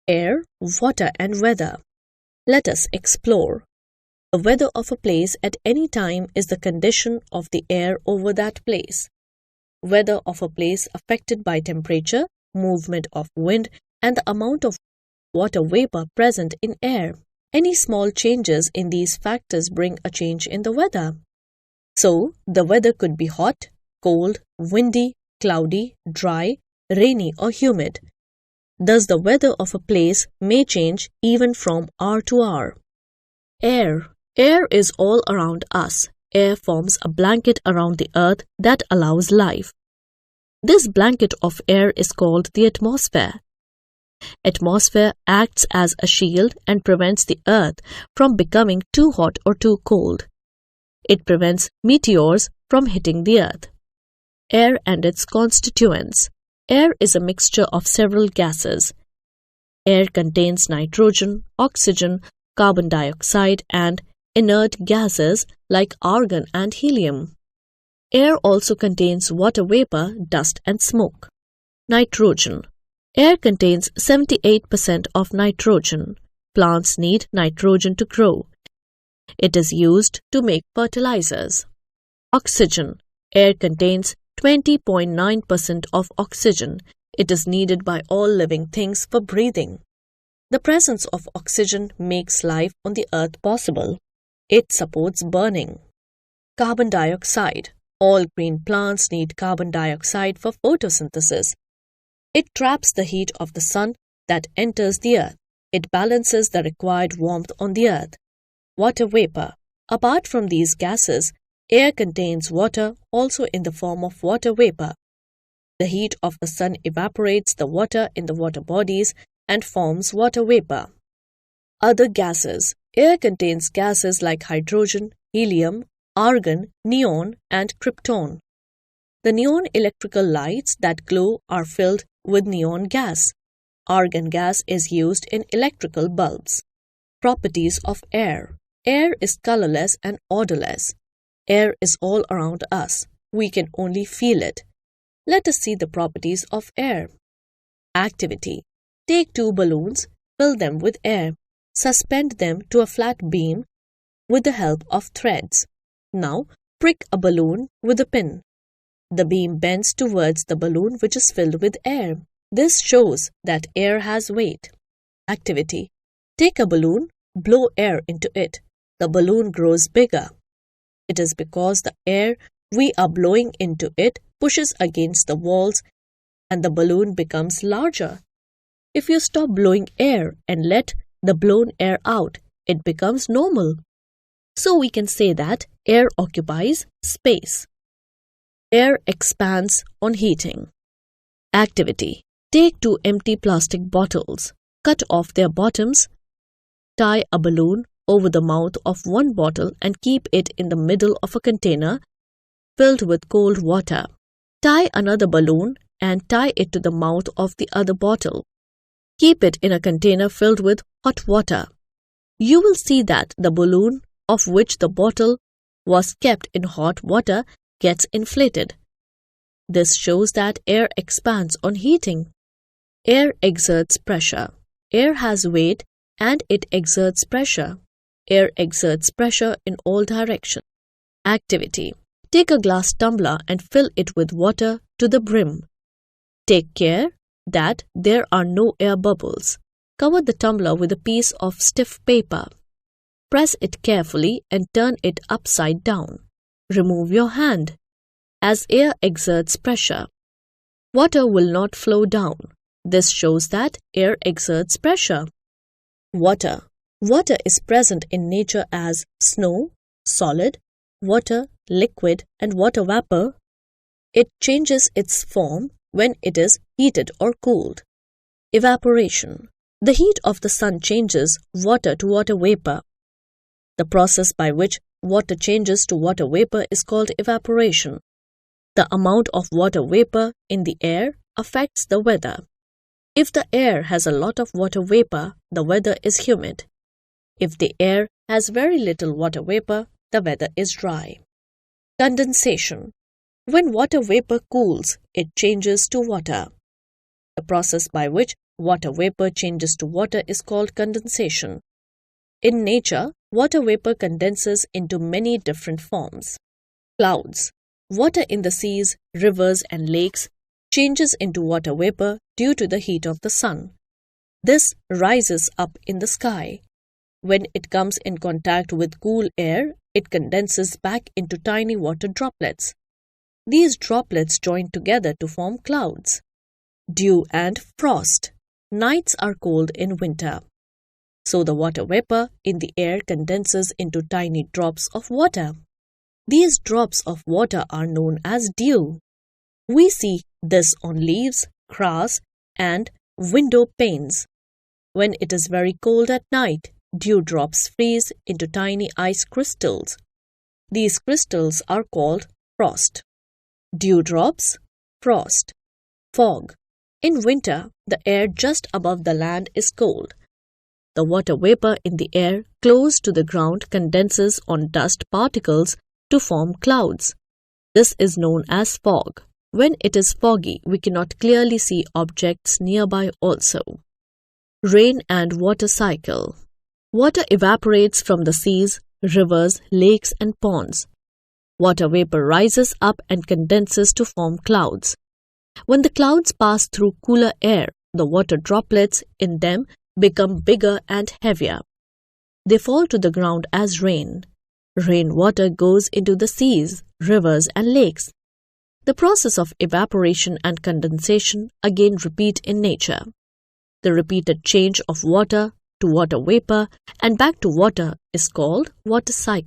Air, water and weather. Let us explore. The weather of a place at any time is the condition of the air over that place. Weather of a place affected by temperature, movement of wind, and the amount of water vapor present in air. Any small changes in these factors bring a change in the weather. So, the weather could be hot, cold, windy, cloudy, dry, rainy or humid. Thus, the weather of a place may change even from hour to hour. Air. Air is all around us. Air forms a blanket around the earth that allows life. This blanket of air is called the atmosphere. Atmosphere acts as a shield and prevents the earth from becoming too hot or too cold. It prevents meteors from hitting the earth. Air and its constituents. Air is a mixture of several gases. Air contains nitrogen, oxygen, carbon dioxide, and inert gases like argon and helium. Air also contains water vapor, dust, and smoke. Nitrogen. Air contains 78% of nitrogen. Plants need nitrogen to grow. It is used to make fertilizers. Oxygen. Air contains 20.9% of oxygen. It is needed by all living things for breathing. The presence of oxygen makes life on the earth possible. It supports burning. Carbon dioxide. All green plants need carbon dioxide for photosynthesis. It traps the heat of the sun that enters the earth. It balances the required warmth on the earth. Water vapor. Apart from these gases, air contains water also in the form of water vapor. The heat of the sun evaporates the water in the water bodies and forms water vapor. Other gases. Air contains gases like hydrogen, helium, argon, neon, and krypton. The neon electrical lights that glow are filled with neon gas. Argon gas is used in electrical bulbs. Properties of air. Air is colorless and odorless. Air is all around us. We can only feel it. Let us see the properties of air. Activity. Take two balloons, fill them with air. Suspend them to a flat beam with the help of threads. Now, prick a balloon with a pin. The beam bends towards the balloon which is filled with air. This shows that air has weight. Activity. Take a balloon, blow air into it. The balloon grows bigger. It is because the air we are blowing into it pushes against the walls and the balloon becomes larger. If you stop blowing air and let the blown air out, it becomes normal. So we can say that air occupies space. Air expands on heating. Activity. Take two empty plastic bottles, cut off their bottoms, tie a balloon over the mouth of one bottle and keep it in the middle of a container filled with cold water. Tie another balloon and tie it to the mouth of the other bottle. Keep it in a container filled with hot water. You will see that the balloon of which the bottle was kept in hot water gets inflated. This shows that air expands on heating. Air exerts pressure. Air has weight and it exerts pressure. Air exerts pressure in all directions. Activity. Take a glass tumbler and fill it with water to the brim. Take care that there are no air bubbles. Cover the tumbler with a piece of stiff paper. Press it carefully and turn it upside down. Remove your hand. As air exerts pressure, water will not flow down. This shows that air exerts pressure. Water. Water is present in nature as snow, solid, water, liquid, and water vapor. It changes its form when it is heated or cooled. Evaporation. The heat of the sun changes water to water vapor. The process by which water changes to water vapor is called evaporation. The amount of water vapor in the air affects the weather. If the air has a lot of water vapor, the weather is humid. If the air has very little water vapor, the weather is dry. Condensation. When water vapor cools, it changes to water. The process by which water vapor changes to water is called condensation. In nature, water vapor condenses into many different forms. Clouds. Water in the seas, rivers, and lakes changes into water vapor due to the heat of the sun. This rises up in the sky. When it comes in contact with cool air, it condenses back into tiny water droplets. These droplets join together to form clouds. Dew and frost. Nights are cold in winter. So the water vapor in the air condenses into tiny drops of water. These drops of water are known as dew. We see this on leaves, grass, and window panes. When it is very cold at night, dewdrops freeze into tiny ice crystals. These crystals are called frost. Dewdrops, frost. Fog. In winter, the air just above the land is cold. The water vapor in the air close to the ground condenses on dust particles to form clouds. This is known as fog. When it is foggy, we cannot clearly see objects nearby also. Rain and water cycle. Water evaporates from the seas, rivers, lakes, and ponds. Water vapor rises up and condenses to form clouds. When the clouds pass through cooler air, the water droplets in them become bigger and heavier. They fall to the ground as rain. Rainwater goes into the seas, rivers, and lakes. The process of evaporation and condensation again repeat in nature. The repeated change of water to water vapor and back to water is called water cycle.